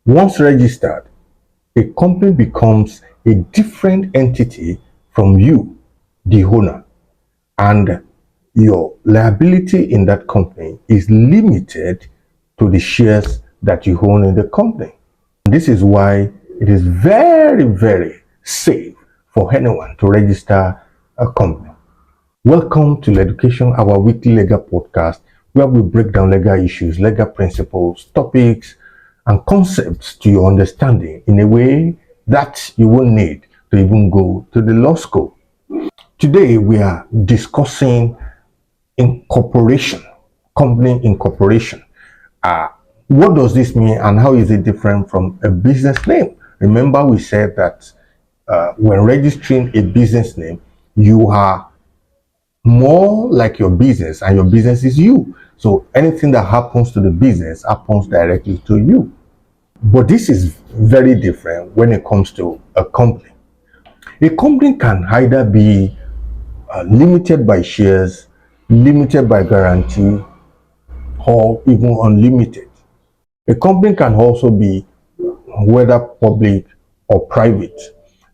Once registered, a company becomes a different entity from you, the owner, and your liability in that company is limited to the shares that you own in the company. This is why it is very, very safe for anyone to register a company. Welcome to Education, our weekly legal podcast, where we break down legal issues, legal principles, topics, and concepts to your understanding in a way that you won't need to even go to the law school. Today, we are discussing incorporation, company incorporation. What does this mean and how is it different from a business name? Remember, we said that when registering a business name, you are more like your business and your business is you. So anything that happens to the business happens directly to you. But this is very different when it comes to a company. A company can either be limited by shares, limited by guarantee, or even unlimited. A company can also be whether public or private.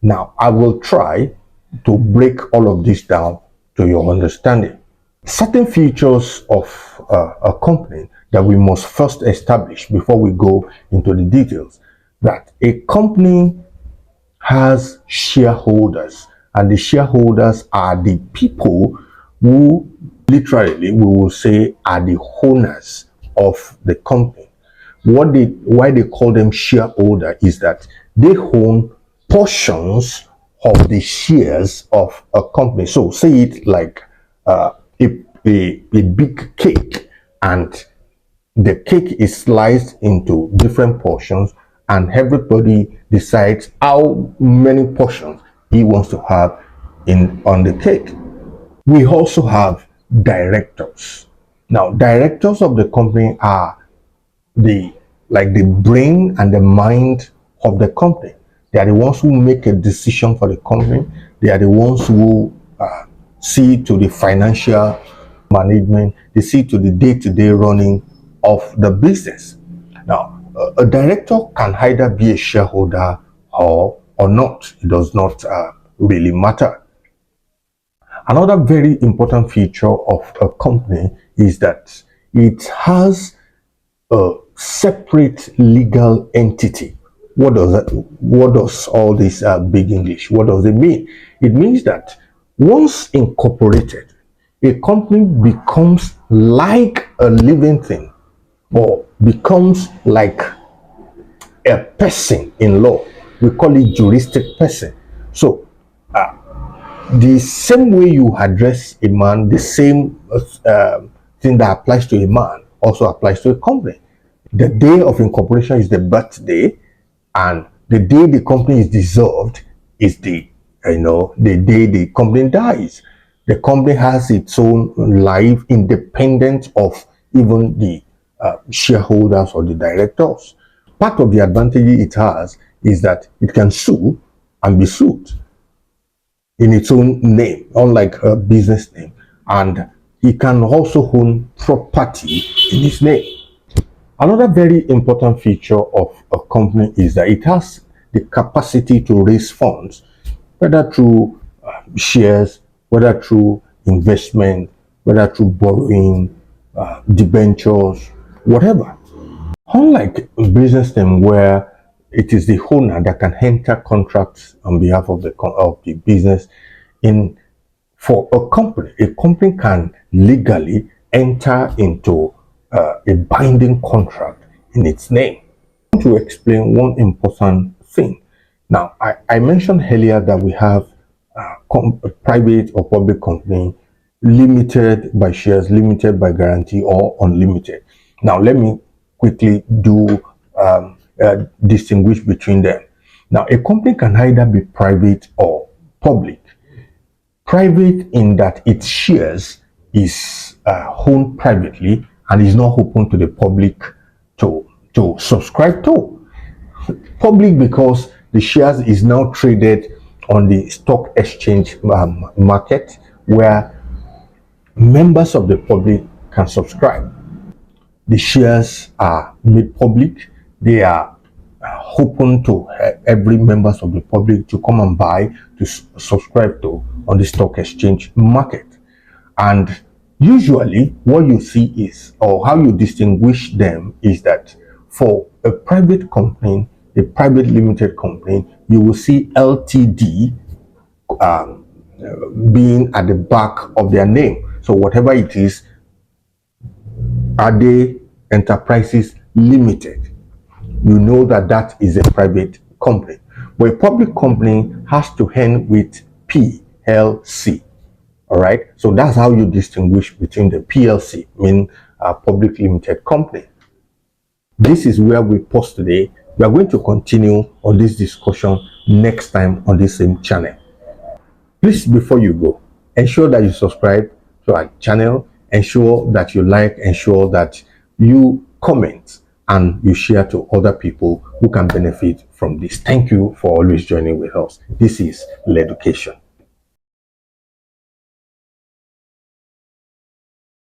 Now, I will try to break all of this down to your understanding. Certain features of a company that we must first establish before we go into the details. That a company has shareholders, and the shareholders are the people who literally we will say are the owners of the company. Why they call them shareholder is that they own portions of the shares of a company. So say it like a big cake, and the cake is sliced into different portions, and everybody decides how many portions he wants to have in on the cake. We also have directors. Now, directors of the company are the the brain and the mind of the company. They are the ones who make a decision for the company. They are the ones who see to the financial management. They see to the day-to-day running of the business. Now, a director can either be a shareholder or not. It does not really matter. Another very important feature of a company is that it has a separate legal entity. What does that? What does all this big English? What does it mean? It means that once incorporated, a company becomes like a living thing, or becomes like a person in law. We call it juristic person. So the same way you address a man, the same thing that applies to a man also applies to a company. The day of incorporation is the birthday, and the day the company is dissolved is the day the company dies. The company has its own life independent of even the shareholders or the directors. Part of the advantage it has is that it can sue and be sued in its own name, unlike a business name, and he can also own property in his name. Another very important feature of a company is that it has the capacity to raise funds, whether through shares, whether through investment, whether through borrowing, debentures, whatever. Unlike a business name where it is the owner that can enter contracts on behalf of the business, in for a company can legally enter into a binding contract in its name. I want to explain one important thing. Now, I mentioned earlier that we have a private or public company, limited by shares, limited by guarantee, or unlimited. Now, let me quickly do distinguish between them. Now, a company can either be private or public. Private in that its shares is owned privately and is not open to the public to subscribe to. Public because the shares is now traded on the stock exchange market, where members of the public can subscribe. The shares are made public. They are open to every members of the public to come and buy, to subscribe to on the stock exchange market. And usually what you see is, or how you distinguish them is that for a private company, a private limited company, you will see LTD being at the back of their name. So whatever it is, Ade Enterprises Limited, you know that that is a private company. But a public company has to end with PLC. All right. So that's how you distinguish between the PLC, mean public limited company. This is where we pause today. We are going to continue on this discussion next time on this same channel. Please, before you go, ensure that you subscribe to our channel, ensure that you like, ensure that you comment and you share to other people who can benefit from this. Thank you for always joining with us. This is L'Education.